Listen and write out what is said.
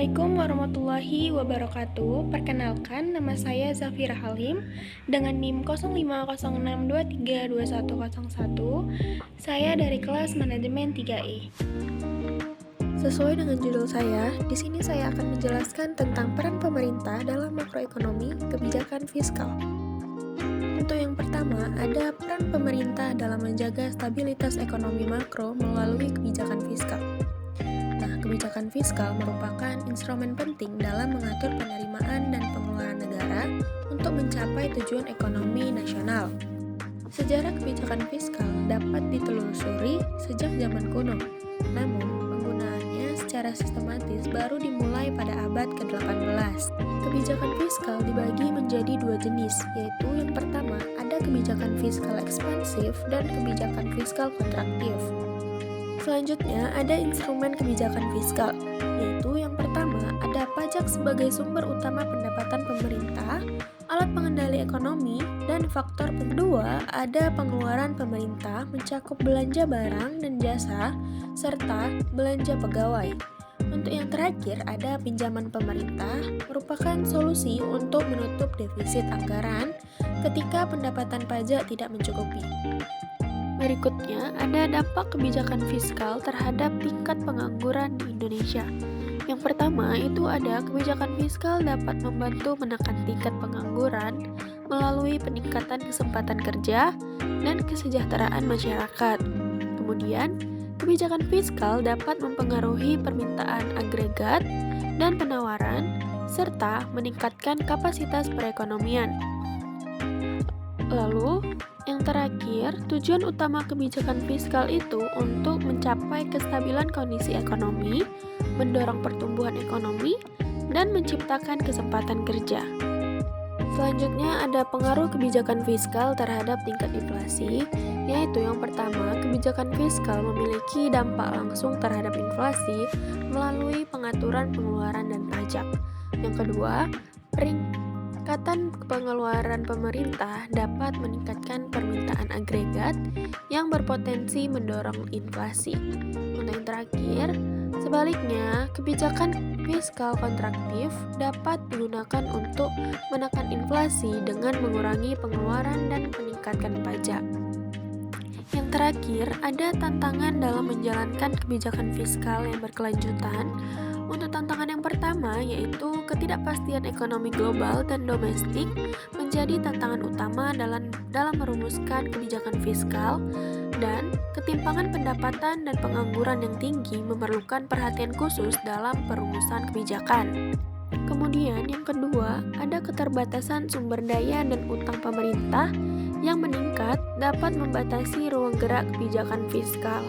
Assalamualaikum warahmatullahi wabarakatuh. Perkenalkan, nama saya Zafira Halim dengan NIM 0506232101. Saya dari kelas manajemen 3E. Sesuai dengan judul saya, di sini saya akan menjelaskan tentang peran pemerintah dalam makroekonomi kebijakan fiskal. Untuk yang pertama, ada peran pemerintah dalam menjaga stabilitas ekonomi makro melalui kebijakan fiskal. Kebijakan fiskal merupakan instrumen penting dalam mengatur penerimaan dan pengeluaran negara untuk mencapai tujuan ekonomi nasional. Sejarah kebijakan fiskal dapat ditelusuri sejak zaman kuno, namun penggunaannya secara sistematis baru dimulai pada abad ke-18. Kebijakan fiskal dibagi menjadi dua jenis, yaitu yang pertama ada kebijakan fiskal ekspansif dan kebijakan fiskal kontraktif. Selanjutnya, ada instrumen kebijakan fiskal, yaitu yang pertama ada pajak sebagai sumber utama pendapatan pemerintah, alat pengendali ekonomi, dan faktor kedua ada pengeluaran pemerintah mencakup belanja barang dan jasa, serta belanja pegawai. Untuk yang terakhir ada pinjaman pemerintah, merupakan solusi untuk menutup defisit anggaran ketika pendapatan pajak tidak mencukupi. Berikutnya, ada dampak kebijakan fiskal terhadap tingkat pengangguran di Indonesia. Yang pertama, itu ada kebijakan fiskal dapat membantu menekan tingkat pengangguran melalui peningkatan kesempatan kerja dan kesejahteraan masyarakat. Kemudian, kebijakan fiskal dapat mempengaruhi permintaan agregat dan penawaran, serta meningkatkan kapasitas perekonomian. Lalu, yang terakhir, tujuan utama kebijakan fiskal itu untuk mencapai kestabilan kondisi ekonomi, mendorong pertumbuhan ekonomi, dan menciptakan kesempatan kerja. Selanjutnya ada pengaruh kebijakan fiskal terhadap tingkat inflasi, yaitu yang pertama, kebijakan fiskal memiliki dampak langsung terhadap inflasi melalui pengaturan pengeluaran dan pajak. Yang kedua, peningkatan pengeluaran pemerintah dapat meningkatkan permintaan agregat yang berpotensi mendorong inflasi. Untuk yang terakhir, sebaliknya, kebijakan fiskal kontraktif dapat digunakan untuk menekan inflasi dengan mengurangi pengeluaran dan meningkatkan pajak. Yang terakhir, ada tantangan dalam menjalankan kebijakan fiskal yang berkelanjutan. Untuk tantangan yang pertama, yaitu ketidakpastian ekonomi global dan domestik menjadi tantangan utama dalam merumuskan kebijakan fiskal, dan ketimpangan pendapatan dan pengangguran yang tinggi memerlukan perhatian khusus dalam perumusan kebijakan. Kemudian yang kedua, ada keterbatasan sumber daya dan utang pemerintah yang meningkat dapat membatasi ruang gerak kebijakan fiskal.